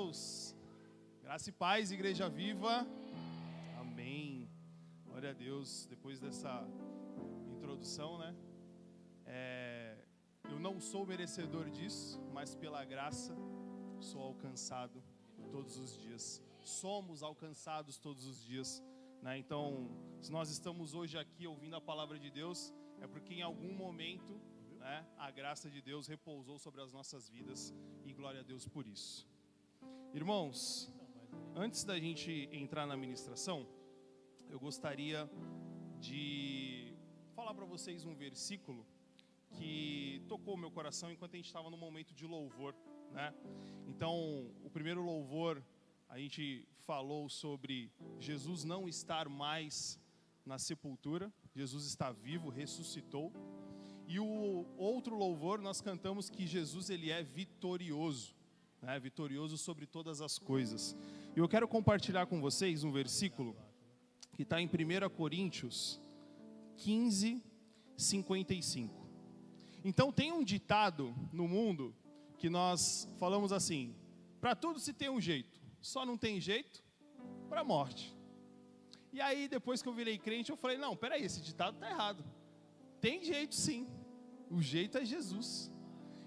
Deus. Graça e paz, Igreja Viva. Amém. Glória a Deus. Depois dessa introdução, né? Eu não sou merecedor disso, mas pela graça sou alcançado todos os dias. Somos alcançados todos os dias, né? Então, se nós estamos hoje aqui ouvindo a palavra de Deus, é porque em algum momento, né, a graça de Deus repousou sobre as nossas vidas, e glória a Deus por isso. Irmãos, antes da gente entrar na ministração, eu gostaria de falar para vocês um versículo que tocou o meu coração enquanto a gente estava no momento de louvor, né? Então, o primeiro louvor, a gente falou sobre Jesus não estar mais na sepultura, Jesus está vivo, ressuscitou. E o outro louvor, nós cantamos que Jesus, ele é vitorioso, né? Vitorioso sobre todas as coisas. E eu quero compartilhar com vocês um versículo que está em 1 Coríntios 15, 55. Então tem um ditado no mundo que nós falamos assim: para tudo se tem um jeito, só não tem jeito para a morte. E aí depois que eu virei crente eu falei, não, peraí, esse ditado está errado. Tem jeito sim, o jeito é Jesus.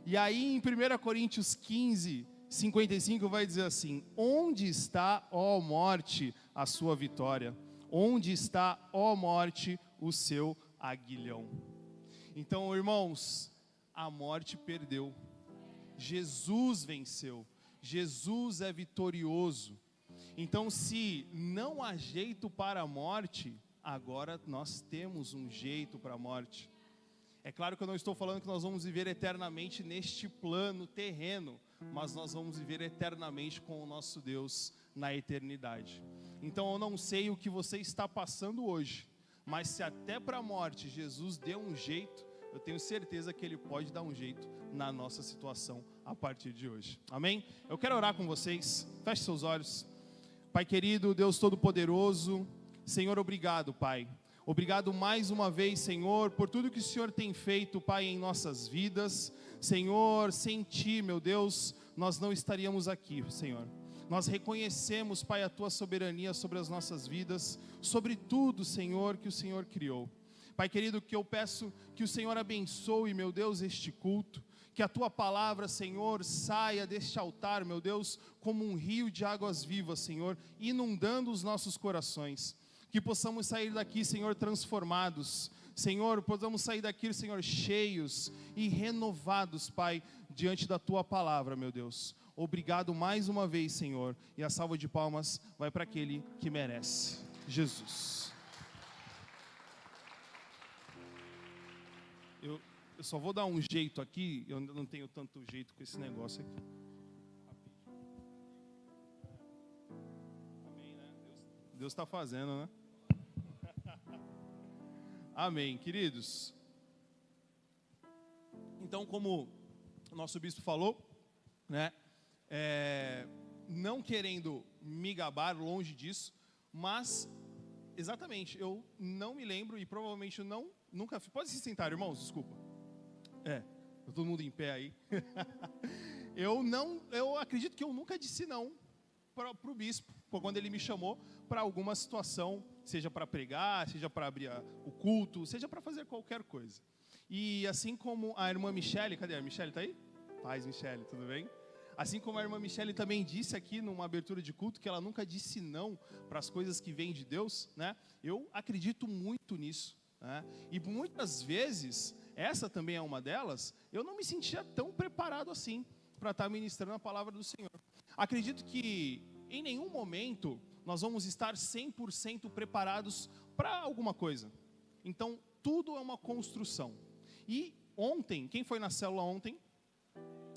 E aí em 1 Coríntios 15, 55 vai dizer assim: onde está, ó morte, a sua vitória? Onde está, ó morte, o seu aguilhão? Então, irmãos, a morte perdeu. Jesus venceu. Jesus é vitorioso. Então, se não há jeito para a morte, agora nós temos um jeito para a morte. É claro que eu não estou falando que nós vamos viver eternamente neste plano terreno, mas nós vamos viver eternamente com o nosso Deus na eternidade. Então eu não sei o que você está passando hoje, mas se até para a morte Jesus deu um jeito, eu tenho certeza que Ele pode dar um jeito na nossa situação a partir de hoje. Amém? Eu quero orar com vocês. Feche seus olhos. Pai querido, Deus Todo-Poderoso, Senhor, obrigado, Pai. Obrigado mais uma vez, Senhor, por tudo que o Senhor tem feito, Pai, em nossas vidas. Senhor, sem Ti, meu Deus, nós não estaríamos aqui, Senhor. Nós reconhecemos, Pai, a Tua soberania sobre as nossas vidas, sobre tudo, Senhor, que o Senhor criou. Pai querido, que eu peço que o Senhor abençoe, meu Deus, este culto, que a Tua palavra, Senhor, saia deste altar, meu Deus, como um rio de águas vivas, Senhor, inundando os nossos corações. Que possamos sair daqui, Senhor, transformados. Senhor, possamos sair daqui, Senhor, cheios e renovados, Pai, diante da Tua palavra, meu Deus. Obrigado mais uma vez, Senhor. E a salva de palmas vai para aquele que merece. Jesus. Eu só vou dar um jeito aqui, eu não tenho tanto jeito com esse negócio aqui. Amém, né? Deus está fazendo, né? Amém, queridos. Então, como o nosso bispo falou, né? Não querendo me gabar, longe disso, mas, exatamente, eu não me lembro e provavelmente nunca fiz. Pode se sentar, irmãos, desculpa. Todo mundo em pé aí. Eu acredito que eu nunca disse não para o bispo, quando ele me chamou para alguma situação, seja para pregar, seja para abrir o culto, seja para fazer qualquer coisa. E assim como a irmã Michele, cadê a Michele, está aí? Paz, Michele, tudo bem? Assim como a irmã Michele também disse aqui numa abertura de culto que ela nunca disse não para as coisas que vêm de Deus, né? Eu acredito muito nisso, né? E muitas vezes, essa também é uma delas, eu não me sentia tão preparado assim para estar ministrando a palavra do Senhor. Acredito que em nenhum momento nós vamos estar 100% preparados para alguma coisa. Então, tudo é uma construção. E ontem, quem foi na célula ontem?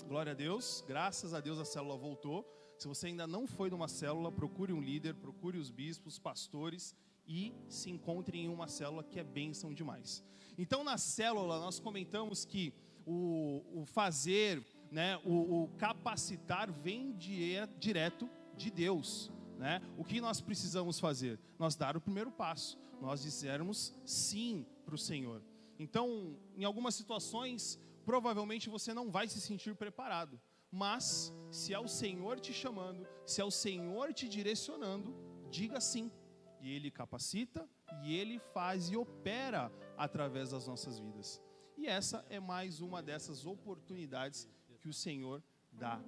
Glória a Deus, graças a Deus a célula voltou. Se você ainda não foi numa célula, procure um líder, procure os bispos, pastores e se encontre em uma célula que é bênção demais. Então na célula nós comentamos que o fazer, né, o capacitar vem direto de Deus, né? O que nós precisamos fazer? Nós dar o primeiro passo, nós dizermos sim para o Senhor. Então em algumas situações provavelmente você não vai se sentir preparado, Mas, se é o Senhor te chamando, se é o Senhor te direcionando, diga sim. E Ele capacita, e Ele faz e opera através das nossas vidas. E essa é mais uma dessas oportunidades que o Senhor dá.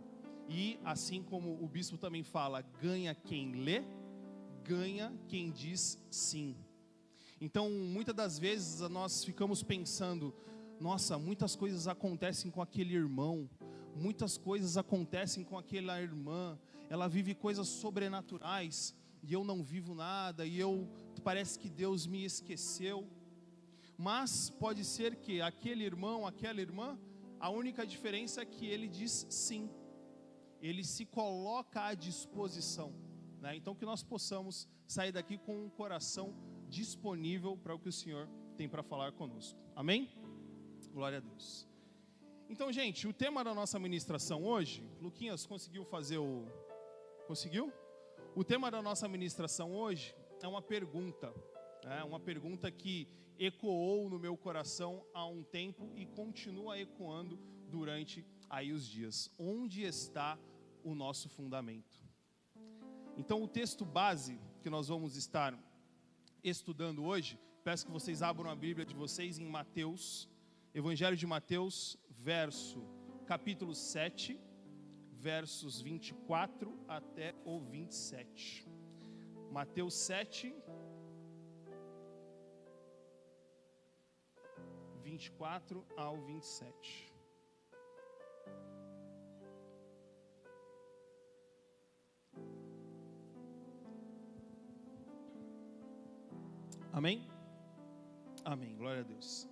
E assim como o bispo também fala, ganha quem lê, ganha quem diz sim. Então, muitas das vezes nós ficamos pensando, nossa, muitas coisas acontecem com aquele irmão, muitas coisas acontecem com aquela irmã, ela vive coisas sobrenaturais, e eu não vivo nada, e parece que Deus me esqueceu. Mas pode ser que aquele irmão, aquela irmã, a única diferença é que ele diz sim. Ele se coloca à disposição, né? Então que nós possamos sair daqui com um coração disponível para o que o Senhor tem para falar conosco. Amém? Glória a Deus. Então, gente, o tema da nossa ministração hoje, Luquinhas, conseguiu fazer o... Conseguiu? O tema da nossa ministração hoje é uma pergunta, né? Uma pergunta que ecoou no meu coração há um tempo e continua ecoando durante aí os dias. Onde está o nosso fundamento? Então, o texto base que nós vamos estar estudando hoje, peço que vocês abram a Bíblia de vocês em Mateus, Evangelho de Mateus, capítulo 7, versos 24 até o 27. Mateus 7, 24 ao 27. Amém? Amém, glória a Deus.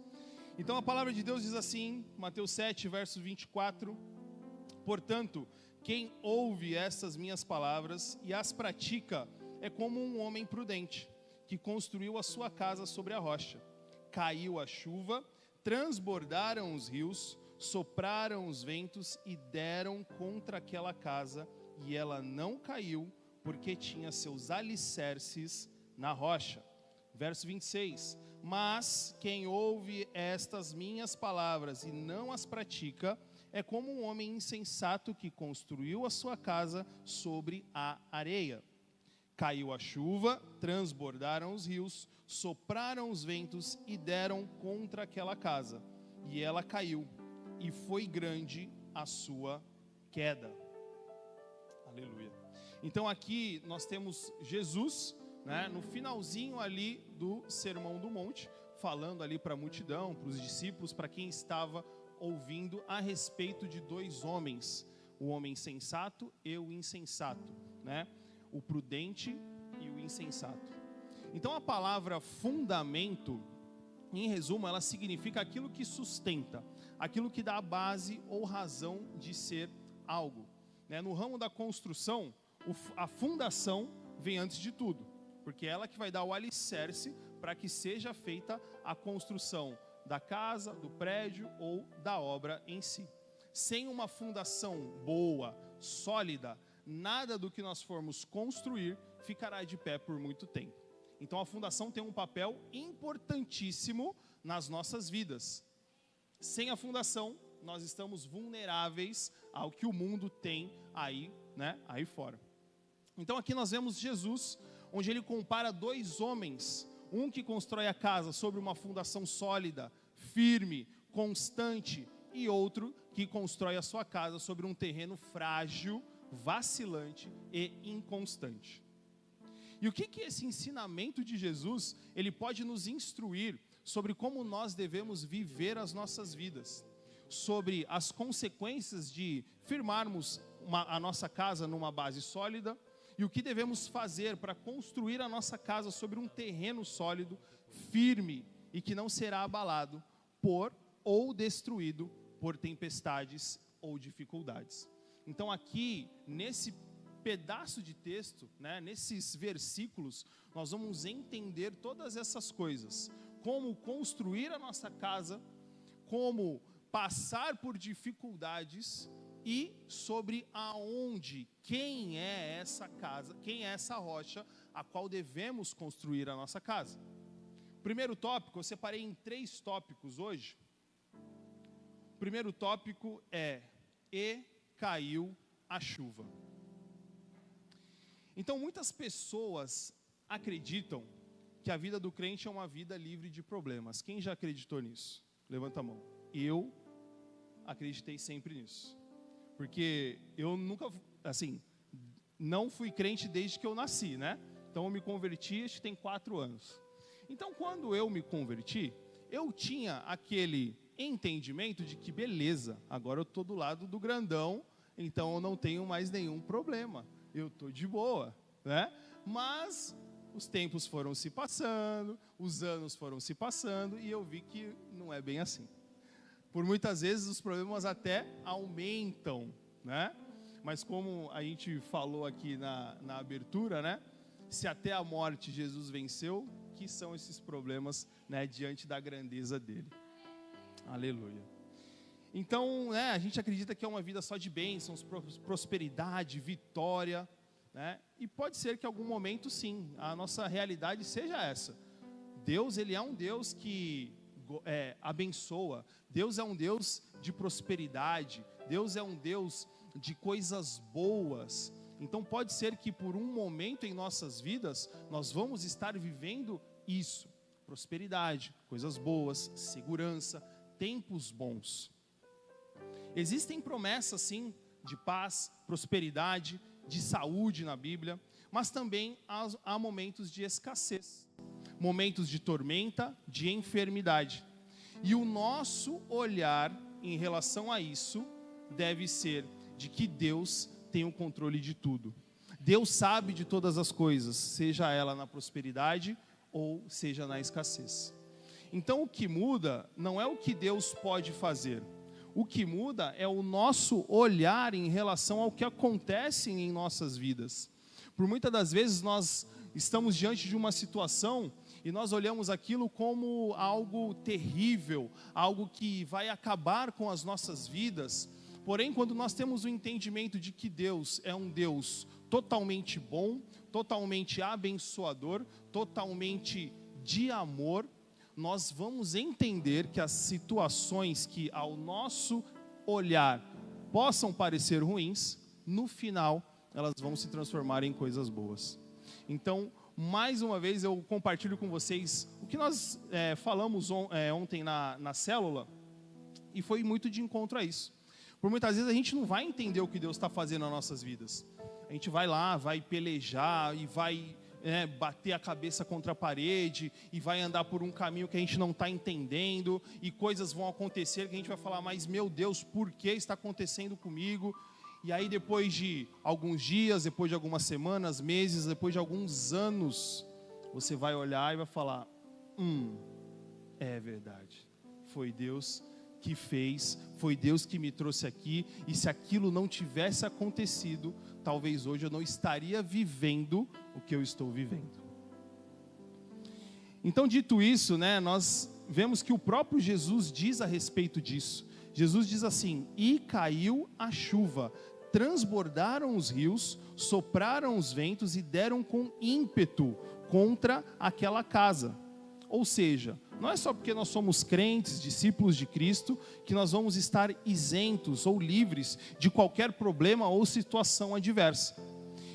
Então a palavra de Deus diz assim, Mateus 7, verso 24: portanto, quem ouve essas minhas palavras e as pratica é como um homem prudente, que construiu a sua casa sobre a rocha. Caiu a chuva, transbordaram os rios, sopraram os ventos e deram contra aquela casa, e ela não caiu, porque tinha seus alicerces na rocha. Verso 26, mas quem ouve estas minhas palavras e não as pratica, é como um homem insensato que construiu a sua casa sobre a areia. Caiu a chuva, transbordaram os rios, sopraram os ventos e deram contra aquela casa, e ela caiu, e foi grande a sua queda. Aleluia. Então aqui nós temos Jesus, né, no finalzinho ali do Sermão do Monte, falando ali para a multidão, para os discípulos, para quem estava ouvindo a respeito de dois homens, o homem sensato e o insensato, né? O prudente e o insensato. Então a palavra fundamento, em resumo, ela significa aquilo que sustenta, aquilo que dá a base ou razão de ser algo, né? No ramo da construção, a fundação vem antes de tudo, porque é ela que vai dar o alicerce para que seja feita a construção da casa, do prédio ou da obra em si. Sem uma fundação boa, sólida, nada do que nós formos construir ficará de pé por muito tempo. Então a fundação tem um papel importantíssimo nas nossas vidas. Sem a fundação, nós estamos vulneráveis ao que o mundo tem aí, né, aí fora. Então aqui nós vemos Jesus, onde ele compara dois homens, um que constrói a casa sobre uma fundação sólida, firme, constante, e outro que constrói a sua casa sobre um terreno frágil, vacilante e inconstante. E o que esse ensinamento de Jesus, ele pode nos instruir sobre como nós devemos viver as nossas vidas, sobre as consequências de firmarmos a nossa casa numa base sólida, e o que devemos fazer para construir a nossa casa sobre um terreno sólido, firme e que não será abalado por ou destruído por tempestades ou dificuldades. Então aqui, nesse pedaço de texto, né, nesses versículos, nós vamos entender todas essas coisas. Como construir a nossa casa, como passar por dificuldades e sobre aonde, quem é essa casa, quem é essa rocha a qual devemos construir a nossa casa. Primeiro tópico, eu separei em 3 tópicos hoje. O primeiro tópico é caiu a chuva. Então, muitas pessoas acreditam que a vida do crente é uma vida livre de problemas. Quem já acreditou nisso? Levanta a mão. Eu acreditei sempre nisso. Porque eu nunca, assim, não fui crente desde que eu nasci, né? Então eu me converti, acho que tem 4 anos. Então quando eu me converti, eu tinha aquele entendimento de que beleza, agora eu estou do lado do grandão, então eu não tenho mais nenhum problema. Eu estou de boa, né? Mas os tempos foram se passando, os anos foram se passando e eu vi que não é bem assim. Por muitas vezes os problemas até aumentam, né? Mas como a gente falou aqui na abertura, né? Se até a morte Jesus venceu, que são esses problemas, né, diante da grandeza dele? Aleluia. Então, né, a gente acredita que é uma vida só de bênçãos, prosperidade, vitória, né? E pode ser que em algum momento, sim, a nossa realidade seja essa. Deus, ele é um Deus que abençoa. Deus é um Deus de prosperidade. Deus é um Deus de coisas boas. Então pode ser que por um momento em nossas vidas nós vamos estar vivendo isso: prosperidade, coisas boas, segurança, tempos bons. Existem promessas sim de paz, prosperidade, de saúde na Bíblia, mas também há momentos de escassez, momentos de tormenta, de enfermidade. E o nosso olhar em relação a isso deve ser de que Deus tem o controle de tudo. Deus sabe de todas as coisas, seja ela na prosperidade ou seja na escassez. Então o que muda não é o que Deus pode fazer. O que muda é o nosso olhar em relação ao que acontece em nossas vidas. Por muitas das vezes nós estamos diante de uma situação e nós olhamos aquilo como algo terrível, algo que vai acabar com as nossas vidas. Porém, quando nós temos o entendimento de que Deus é um Deus totalmente bom, totalmente abençoador, totalmente de amor, nós vamos entender que as situações que ao nosso olhar possam parecer ruins, no final elas vão se transformar em coisas boas. Então, mais uma vez eu compartilho com vocês o que nós falamos ontem na célula, e foi muito de encontro a isso. Por muitas vezes a gente não vai entender o que Deus está fazendo nas nossas vidas. A gente vai lá, vai pelejar e vai bater a cabeça contra a parede e vai andar por um caminho que a gente não está entendendo e coisas vão acontecer que a gente vai falar, mas meu Deus, por que está acontecendo comigo? E aí depois de alguns dias, depois de algumas semanas, meses, depois de alguns anos, você vai olhar e vai falar, é verdade, foi Deus que fez, foi Deus que me trouxe aqui, e se aquilo não tivesse acontecido, talvez hoje eu não estaria vivendo o que eu estou vivendo. Então, dito isso, né, nós vemos que o próprio Jesus diz a respeito disso. Jesus diz assim: e caiu a chuva, transbordaram os rios, sopraram os ventos e deram com ímpeto contra aquela casa. Ou seja, não é só porque nós somos crentes, discípulos de Cristo, que nós vamos estar isentos ou livres de qualquer problema ou situação adversa.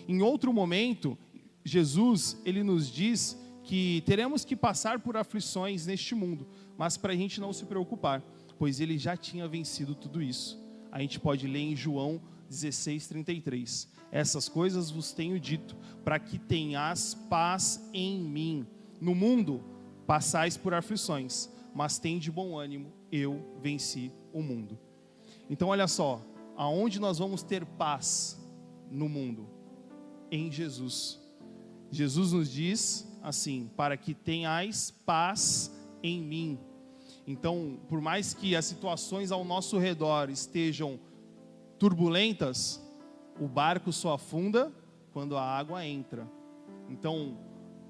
Em outro momento, Jesus, ele nos diz que teremos que passar por aflições neste mundo, mas para a gente não se preocupar, pois ele já tinha vencido tudo isso. A gente pode ler em João 16:33. Essas coisas vos tenho dito, para que tenhas paz em mim. No mundo passais por aflições, mas tende bom ânimo, eu venci o mundo. Então olha só, aonde nós vamos ter paz no mundo? Em Jesus. Jesus nos diz assim, para que tenhais paz em mim. Então, por mais que as situações ao nosso redor estejam turbulentas, o barco só afunda quando a água entra. Então,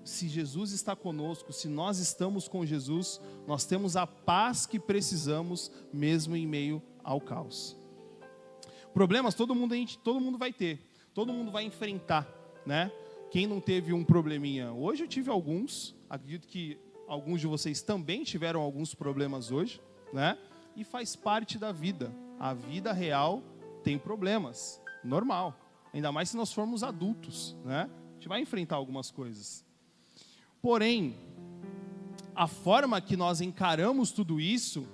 se Jesus está conosco, se nós estamos com Jesus, nós temos a paz que precisamos, mesmo em meio ao caos. Problemas todo mundo vai ter, todo mundo vai enfrentar, né? Quem não teve um probleminha? Hoje eu tive alguns, acredito que alguns de vocês também tiveram alguns problemas hoje, né? E faz parte da vida. A vida real tem problemas, normal. Ainda mais se nós formos adultos, né? A gente vai enfrentar algumas coisas. Porém, a forma que nós encaramos tudo isso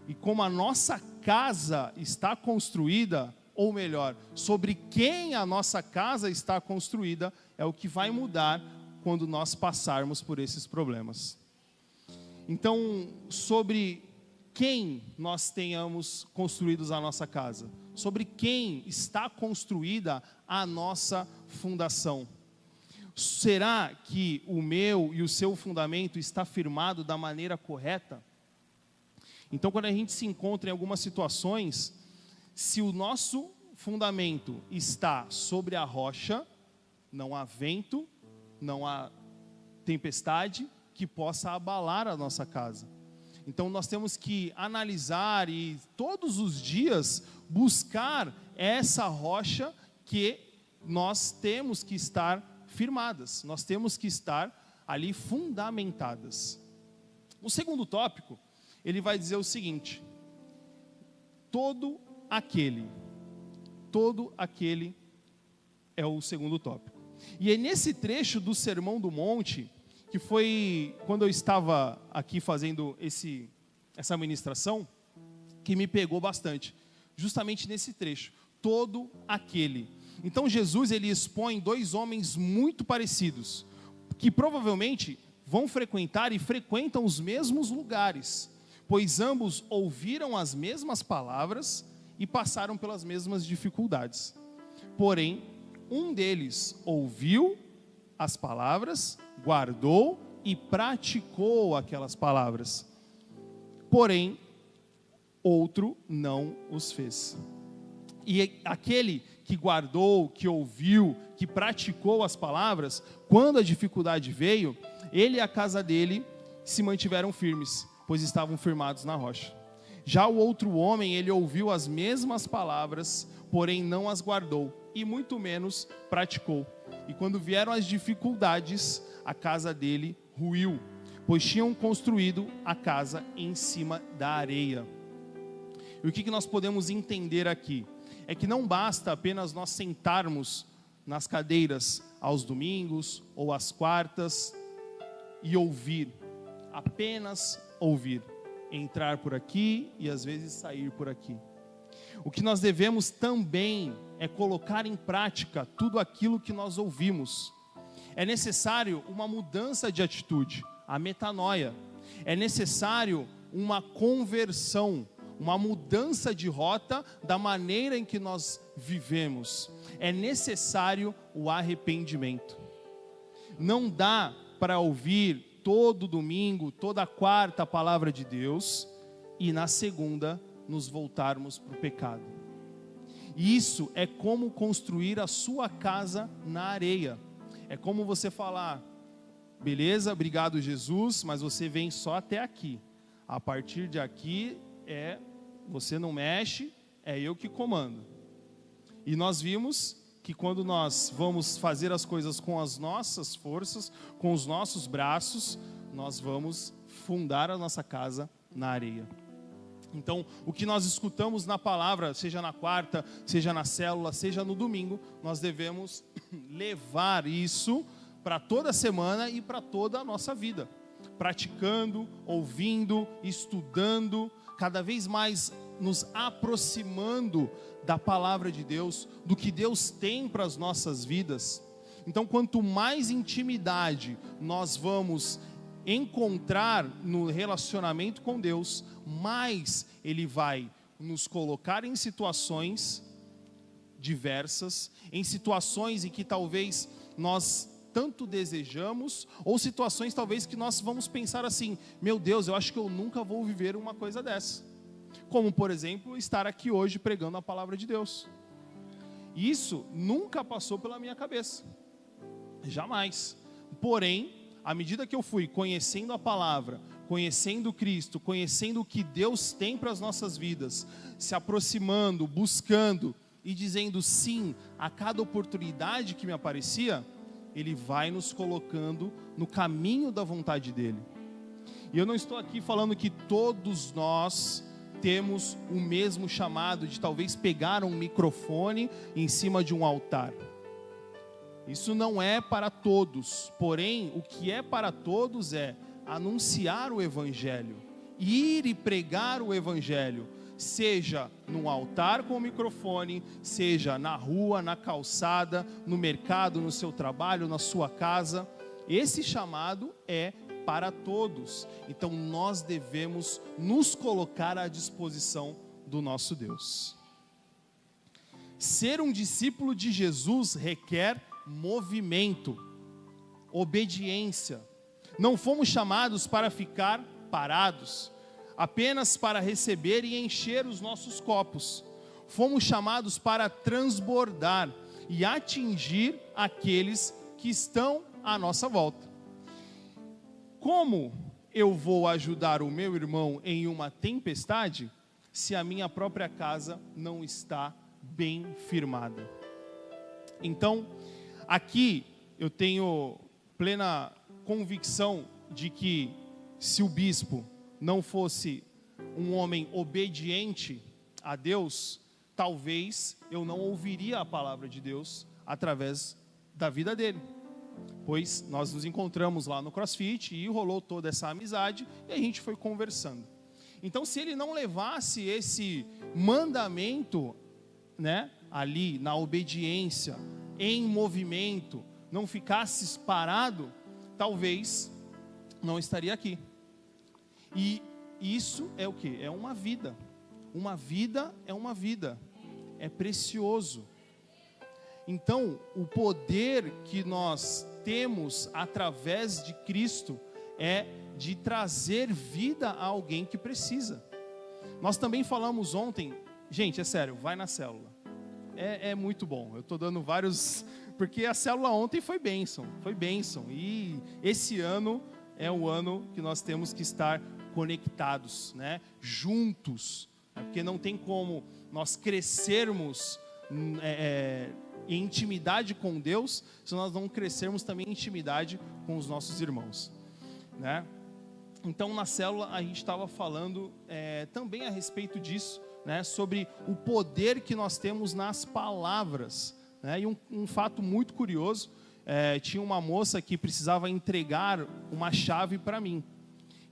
e como a nossa casa está construída, ou melhor, sobre quem a nossa casa está construída, é o que vai mudar quando nós passarmos por esses problemas. Então, sobre quem nós tenhamos construídos a nossa casa, sobre quem está construída a nossa fundação. Será que o meu e o seu fundamento está firmado da maneira correta? Então, quando a gente se encontra em algumas situações, se o nosso fundamento está sobre a rocha, não há vento, não há tempestade que possa abalar a nossa casa. Então nós temos que analisar e todos os dias buscar essa rocha que nós temos que estar firmadas, nós temos que estar ali fundamentadas. O segundo tópico, ele vai dizer o seguinte: todo aquele é o segundo tópico. E é nesse trecho do Sermão do Monte, que foi quando eu estava aqui fazendo essa ministração, que me pegou bastante, justamente nesse trecho, todo aquele. Então Jesus, ele expõe dois homens muito parecidos, que provavelmente vão frequentar e frequentam os mesmos lugares, pois ambos ouviram as mesmas palavras e passaram pelas mesmas dificuldades. Porém, um deles ouviu as palavras, guardou e praticou aquelas palavras. Porém, outro não os fez. E aquele que guardou, que ouviu, que praticou as palavras, quando a dificuldade veio, ele e a casa dele se mantiveram firmes, pois estavam firmados na rocha. Já o outro homem, ele ouviu as mesmas palavras, porém não as guardou, e muito menos praticou. E quando vieram as dificuldades, a casa dele ruiu, pois tinham construído a casa em cima da areia. E o que nós podemos entender aqui? É que não basta apenas nós sentarmos nas cadeiras aos domingos ou às quartas e ouvir, apenas ouvir, entrar por aqui e às vezes sair por aqui. O que nós devemos também é colocar em prática tudo aquilo que nós ouvimos. É necessário uma mudança de atitude, a metanoia. É necessário uma conversão, uma mudança de rota da maneira em que nós vivemos. É necessário o arrependimento. Não dá para ouvir todo domingo, toda quarta a palavra de Deus e na segunda nos voltarmos para o pecado. Isso é como construir a sua casa na areia. É como você falar: beleza, obrigado Jesus, mas você vem só até aqui. A partir de aqui você não mexe, é eu que comando. E nós vimos que quando nós vamos fazer as coisas com as nossas forças, com os nossos braços, nós vamos fundar a nossa casa na areia. Então, o que nós escutamos na palavra, seja na quarta, seja na célula, seja no domingo, nós devemos levar isso para toda a semana e para toda a nossa vida. Praticando, ouvindo, estudando, cada vez mais nos aproximando da palavra de Deus, do que Deus tem para as nossas vidas. Então, quanto mais intimidade nós vamos encontrar no relacionamento com Deus, mais Ele vai nos colocar em situações diversas, em situações em que talvez nós tanto desejamos, ou situações talvez que nós vamos pensar assim: meu Deus, eu acho que eu nunca vou viver uma coisa dessa. Como, por exemplo, estar aqui hoje pregando a palavra de Deus. Isso nunca passou pela minha cabeça, jamais. Porém, à medida que eu fui conhecendo a palavra, conhecendo Cristo, conhecendo o que Deus tem para as nossas vidas, se aproximando, buscando e dizendo sim a cada oportunidade que me aparecia, Ele vai nos colocando no caminho da vontade dEle. E eu não estou aqui falando que todos nós temos o mesmo chamado de talvez pegar um microfone em cima de um altar. Isso não é para todos, porém, o que é para todos é anunciar o Evangelho, ir e pregar o Evangelho, seja num altar com o microfone, seja na rua, na calçada, no mercado, no seu trabalho, na sua casa. Esse chamado é para todos, então nós devemos nos colocar à disposição do nosso Deus. Ser um discípulo de Jesus requer movimento, obediência. Não fomos chamados para ficar parados, apenas para receber e encher os nossos copos. Fomos chamados para transbordar e atingir aqueles que estão à nossa volta. Como eu vou ajudar o meu irmão em uma tempestade se a minha própria casa não está bem firmada? Então, aqui eu tenho plena convicção de que se o bispo não fosse um homem obediente a Deus, talvez eu não ouviria a palavra de Deus através da vida dele. Pois nós nos encontramos lá no CrossFit e rolou toda essa amizade e a gente foi conversando. Então, se ele não levasse esse mandamento, né, ali na obediência, em movimento, não ficasse parado, talvez não estaria aqui. E isso é o quê? É uma vida. Uma vida é uma vida. É precioso. Então, o poder que nós temos através de Cristo é de trazer vida a alguém que precisa. Nós também falamos ontem, gente, é sério, vai na célula. É muito bom. Eu estou dando vários, porque a célula ontem foi bênção. E esse ano é o ano que nós temos que estar conectados, né? Juntos. Porque não tem como nós crescermos em intimidade com Deus, se nós não crescermos também em intimidade com os nossos irmãos, né? Então, na célula, a gente estava falando também a respeito disso, né? Sobre o poder que nós temos nas palavras, né? E um fato muito curioso, tinha uma moça que precisava entregar uma chave para mim,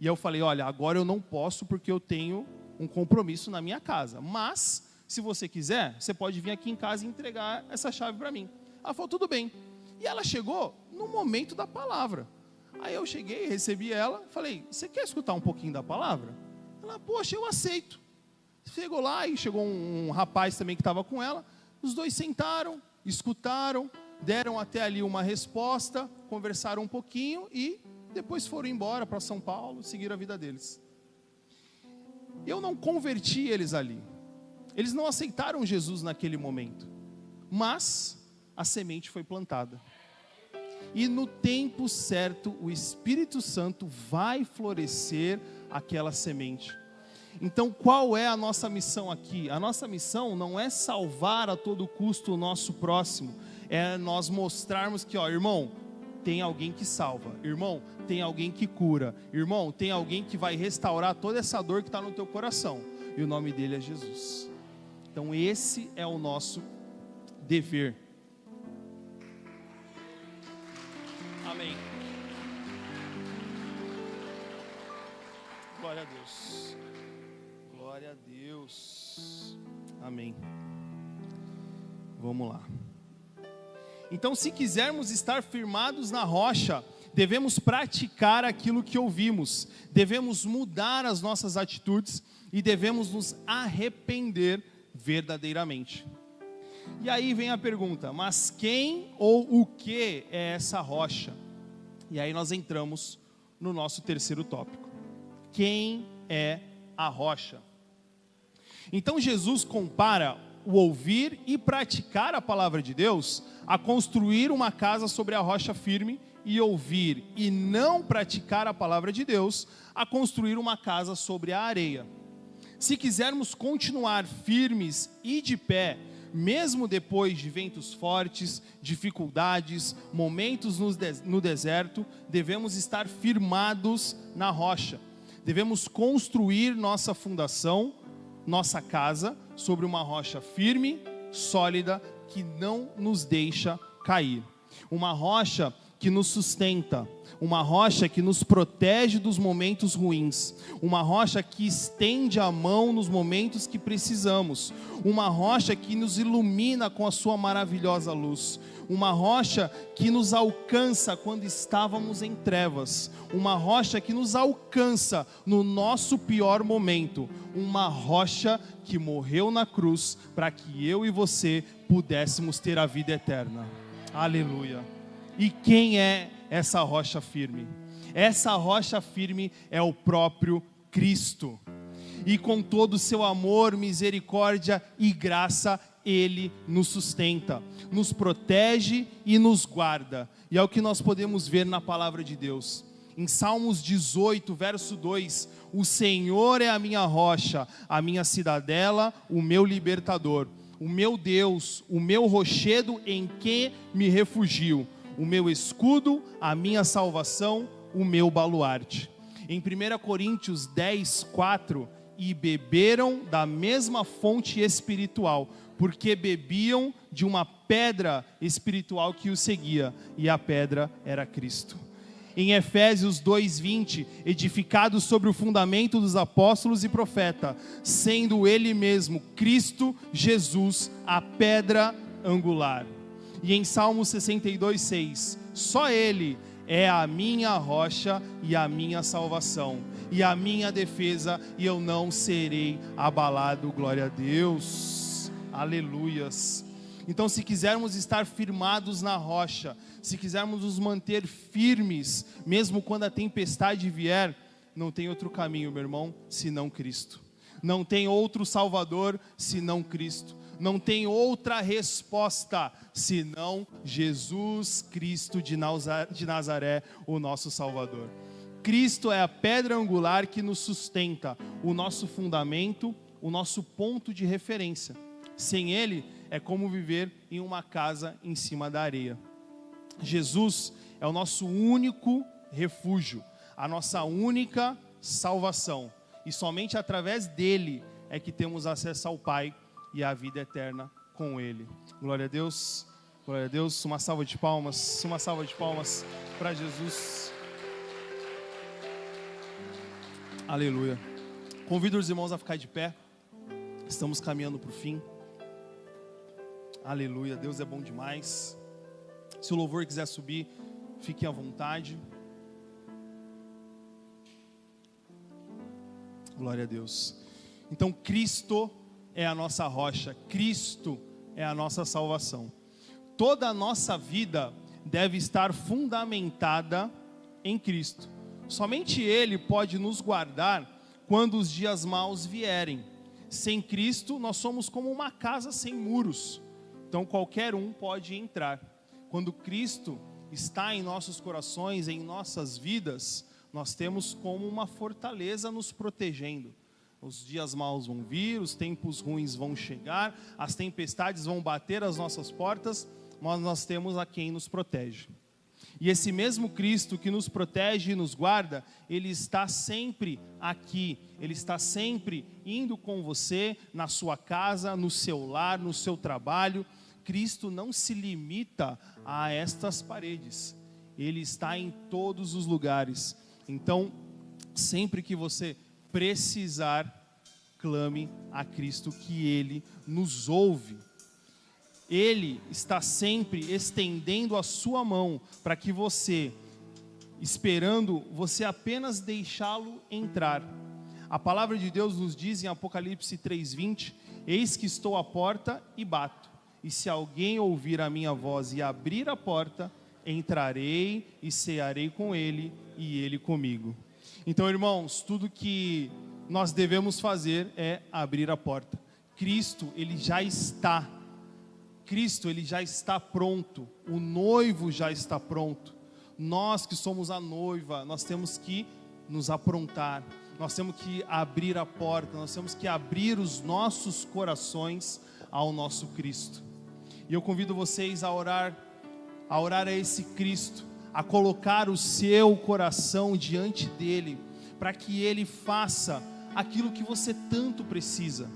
e eu falei, olha, agora eu não posso porque eu tenho um compromisso na minha casa, mas se você quiser, você pode vir aqui em casa e entregar essa chave para mim. Ela falou, tudo bem. E ela chegou no momento da palavra. Aí eu cheguei, recebi ela, falei, você quer escutar um pouquinho da palavra? Ela, poxa, eu aceito. Chegou lá e chegou um rapaz também que estava com ela. Os dois sentaram, escutaram, deram até ali uma resposta, conversaram um pouquinho e depois foram embora para São Paulo, seguiram a vida deles. Eu não converti eles ali. Eles não aceitaram Jesus naquele momento, mas a semente foi plantada. E no tempo certo, o Espírito Santo vai florescer aquela semente. Então, qual é a nossa missão aqui? A nossa missão não é salvar a todo custo o nosso próximo, é nós mostrarmos que, ó, irmão, tem alguém que salva, irmão, tem alguém que cura, irmão, tem alguém que vai restaurar toda essa dor que está no teu coração, e o nome dele é Jesus. Então esse é o nosso dever. Amém. Glória a Deus. Glória a Deus. Amém. Vamos lá. Então, se quisermos estar firmados na rocha, devemos praticar aquilo que ouvimos, devemos mudar as nossas atitudes e devemos nos arrepender verdadeiramente. E aí vem a pergunta, mas quem ou o que é essa rocha? E aí nós entramos no nosso terceiro tópico. Quem é a rocha? Então Jesus compara o ouvir e praticar a palavra de Deus a construir uma casa sobre a rocha firme, e ouvir e não praticar a palavra de Deus a construir uma casa sobre a areia. Se quisermos continuar firmes e de pé, mesmo depois de ventos fortes, dificuldades, momentos no deserto, devemos estar firmados na rocha. Devemos construir nossa fundação nossa casa sobre uma rocha firme, sólida, que não nos deixa cair. Uma rocha que nos sustenta, uma rocha que nos protege dos momentos ruins, uma rocha que estende a mão nos momentos que precisamos, uma rocha que nos ilumina com a sua maravilhosa luz, uma rocha que nos alcança quando estávamos em trevas, uma rocha que nos alcança no nosso pior momento, uma rocha que morreu na cruz para que eu e você pudéssemos ter a vida eterna. Aleluia! E quem é essa rocha firme? Essa rocha firme é o próprio Cristo. E com todo o seu amor, misericórdia e graça, Ele nos sustenta, nos protege e nos guarda. E é o que nós podemos ver na palavra de Deus. Em Salmos 18, verso 2, o Senhor é a minha rocha, a minha cidadela, o meu libertador, o meu Deus, o meu rochedo em que me refugio, o meu escudo, a minha salvação, o meu baluarte. Em 1 Coríntios 10, 4, e beberam da mesma fonte espiritual, porque bebiam de uma pedra espiritual que os seguia, e a pedra era Cristo. Em Efésios 2:20, edificado sobre o fundamento dos apóstolos e profetas, sendo Ele mesmo, Cristo Jesus, a pedra angular. E em Salmo 62:6, só Ele é a minha rocha e a minha salvação, e a minha defesa, e eu não serei abalado. Glória a Deus, aleluias. Então, se quisermos estar firmados na rocha, se quisermos nos manter firmes, mesmo quando a tempestade vier, não tem outro caminho, meu irmão, senão Cristo. Não tem outro Salvador, senão Cristo. Não tem outra resposta, senão Jesus Cristo de Nazaré, o nosso Salvador. Cristo é a pedra angular que nos sustenta, o nosso fundamento, o nosso ponto de referência. Sem Ele, é como viver em uma casa em cima da areia. Jesus é o nosso único refúgio, a nossa única salvação. E somente através dele é que temos acesso ao Pai e à vida eterna com Ele. Glória a Deus, glória a Deus. Uma salva de palmas para Jesus. Aleluia. Convido os irmãos a ficar de pé. Estamos caminhando para o fim. Aleluia, Deus é bom demais. Se o louvor quiser subir, fique à vontade. Glória a Deus. Então, Cristo é a nossa rocha, Cristo é a nossa salvação. Toda a nossa vida deve estar fundamentada em Cristo. Somente Ele pode nos guardar quando os dias maus vierem. Sem Cristo, nós somos como uma casa sem muros. Então qualquer um pode entrar. Quando Cristo está em nossos corações, em nossas vidas, nós temos como uma fortaleza nos protegendo. Os dias maus vão vir, os tempos ruins vão chegar, as tempestades vão bater às nossas portas, mas nós temos a quem nos protege. E esse mesmo Cristo que nos protege e nos guarda, Ele está sempre aqui, Ele está sempre indo com você, na sua casa, no seu lar, no seu trabalho. Cristo não se limita a estas paredes, Ele está em todos os lugares. Então, sempre que você precisar, clame a Cristo que Ele nos ouve. Ele está sempre estendendo a sua mão para que você, esperando você apenas deixá-lo entrar. A palavra de Deus nos diz em Apocalipse 3:20, eis que estou à porta e bato, e se alguém ouvir a minha voz e abrir a porta, entrarei e cearei com ele e ele comigo. Então, irmãos, tudo que nós devemos fazer é abrir a porta. Cristo, Ele já está. Cristo, Ele já está pronto. O noivo já está pronto. Nós que somos a noiva, nós temos que nos aprontar. Nós temos que abrir a porta. Nós temos que abrir os nossos corações ao nosso Cristo. E eu convido vocês a orar a esse Cristo, a colocar o seu coração diante dele, para que Ele faça aquilo que você tanto precisa.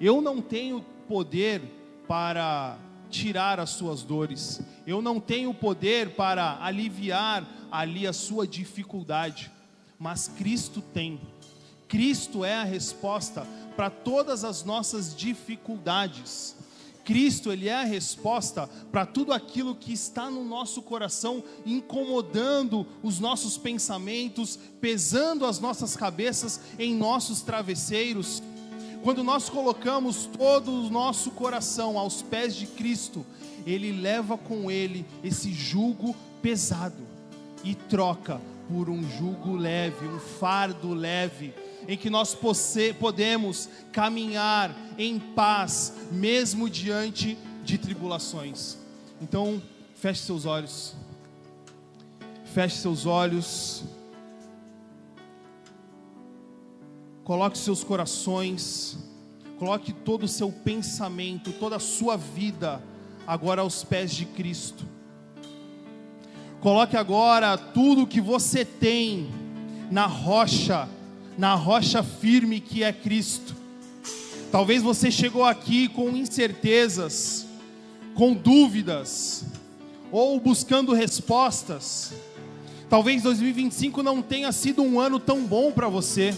Eu não tenho poder para tirar as suas dores, eu não tenho poder para aliviar ali a sua dificuldade, mas Cristo tem. Cristo é a resposta para todas as nossas dificuldades. Cristo, Ele é a resposta para tudo aquilo que está no nosso coração, incomodando os nossos pensamentos, pesando as nossas cabeças em nossos travesseiros. Quando nós colocamos todo o nosso coração aos pés de Cristo, Ele leva com Ele esse jugo pesado e troca por um jugo leve, um fardo leve, em que nós podemos caminhar em paz, mesmo diante de tribulações. Então, feche seus olhos. Feche seus olhos. Coloque seus corações, coloque todo o seu pensamento, toda a sua vida agora aos pés de Cristo. Coloque agora tudo o que você tem na rocha firme que é Cristo. Talvez você chegou aqui com incertezas, com dúvidas, ou buscando respostas. Talvez 2025 não tenha sido um ano tão bom para você.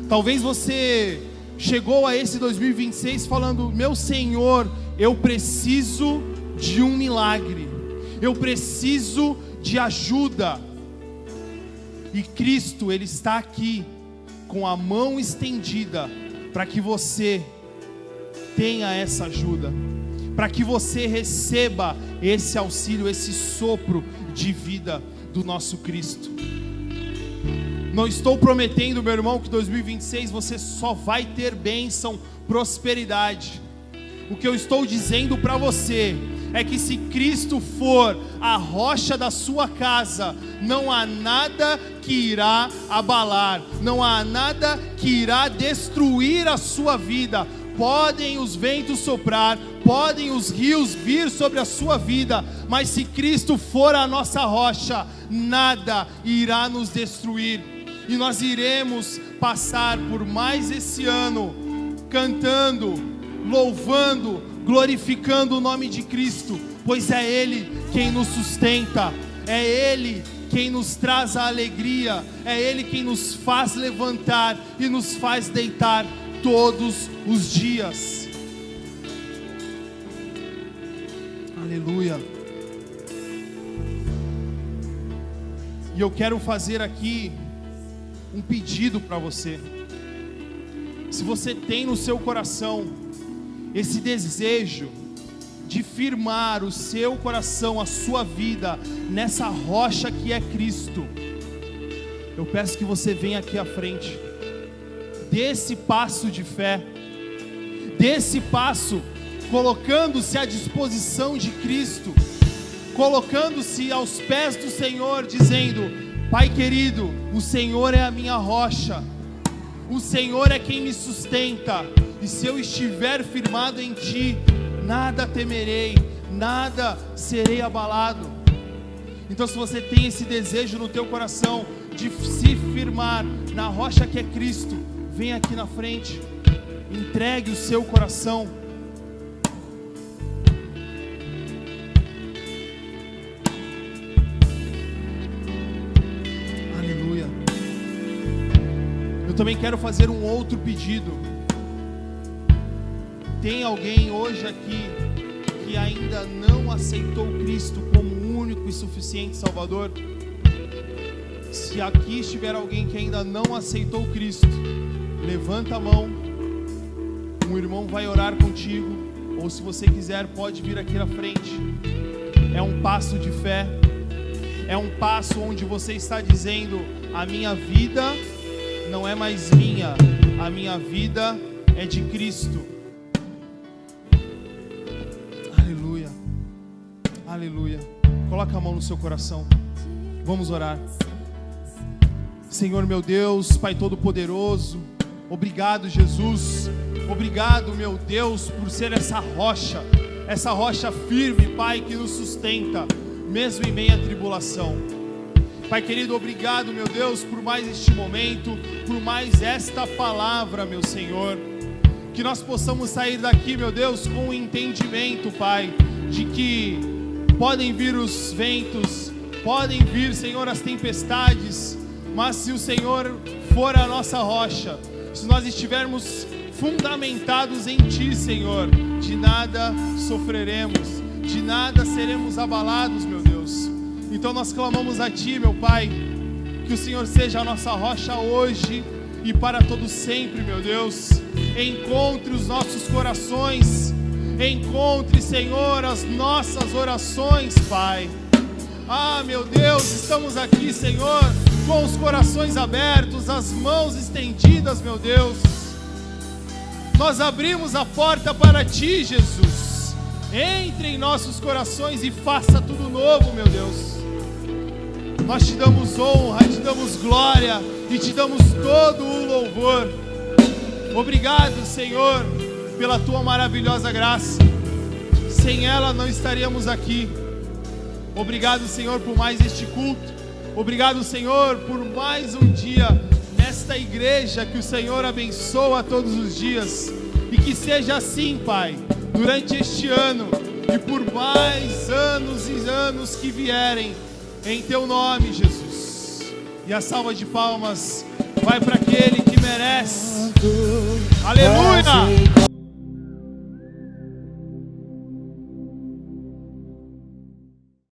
Talvez você chegou a esse 2026 falando: meu Senhor, eu preciso de um milagre, eu preciso de ajuda. E Cristo, Ele está aqui com a mão estendida para que você tenha essa ajuda, para que você receba esse auxílio, esse sopro de vida do nosso Cristo. Não estou prometendo, meu irmão, que 2026 você só vai ter bênção, prosperidade. O que eu estou dizendo para você é que se Cristo for a rocha da sua casa, não há nada que irá abalar, não há nada que irá destruir a sua vida. Podem os ventos soprar, podem os rios vir sobre a sua vida, mas se Cristo for a nossa rocha, nada irá nos destruir. E nós iremos passar por mais esse ano cantando, louvando, glorificando o nome de Cristo, pois é Ele quem nos sustenta, é Ele quem nos traz a alegria, é Ele quem nos faz levantar e nos faz deitar todos os dias. Aleluia. E eu quero fazer aqui um pedido para você. Se você tem no seu coração esse desejo de firmar o seu coração, a sua vida nessa rocha que é Cristo, eu peço que você venha aqui à frente, dê esse passo de fé, dê esse passo colocando-se à disposição de Cristo, colocando-se aos pés do Senhor, dizendo: Pai querido, o Senhor é a minha rocha, o Senhor é quem me sustenta, e se eu estiver firmado em Ti, nada temerei, nada serei abalado. Então, se você tem esse desejo no teu coração de se firmar na rocha que é Cristo, vem aqui na frente, entregue o seu coração. Aleluia. Eu também quero fazer um outro pedido. Tem alguém hoje aqui que ainda não aceitou Cristo como único e suficiente Salvador? Se aqui estiver alguém que ainda não aceitou Cristo, levanta a mão, um irmão vai orar contigo, ou se você quiser pode vir aqui na frente. É um passo de fé, é um passo onde você está dizendo: a minha vida não é mais minha, a minha vida é de Cristo. Aleluia, aleluia. Coloca a mão no seu coração, vamos orar. Senhor meu Deus, Pai Todo-Poderoso, obrigado Jesus, obrigado meu Deus por ser essa rocha firme, Pai, que nos sustenta, mesmo em meio à tribulação. Pai querido, obrigado, meu Deus, por mais este momento, por mais esta palavra, meu Senhor. Que nós possamos sair daqui, meu Deus, com o entendimento, Pai, de que podem vir os ventos, podem vir, Senhor, as tempestades, mas se o Senhor for a nossa rocha, se nós estivermos fundamentados em Ti, Senhor, de nada sofreremos, de nada seremos abalados, meu Deus. Então nós clamamos a Ti, meu Pai, que o Senhor seja a nossa rocha hoje e para todo sempre, meu Deus. Encontre os nossos corações, encontre, Senhor, as nossas orações, Pai. Ah, meu Deus, estamos aqui, Senhor, com os corações abertos, as mãos estendidas, meu Deus. Nós abrimos a porta para Ti, Jesus. Entre em nossos corações e faça tudo novo, meu Deus. Nós Te damos honra, Te damos glória e Te damos todo o louvor. Obrigado, Senhor, pela Tua maravilhosa graça. Sem ela não estaríamos aqui. Obrigado, Senhor, por mais este culto. Obrigado, Senhor, por mais um dia nesta igreja que o Senhor abençoa todos os dias. E que seja assim, Pai, durante este ano e por mais anos e anos que vierem, em Teu nome, Jesus. E a salva de palmas vai para aquele que merece. Aleluia!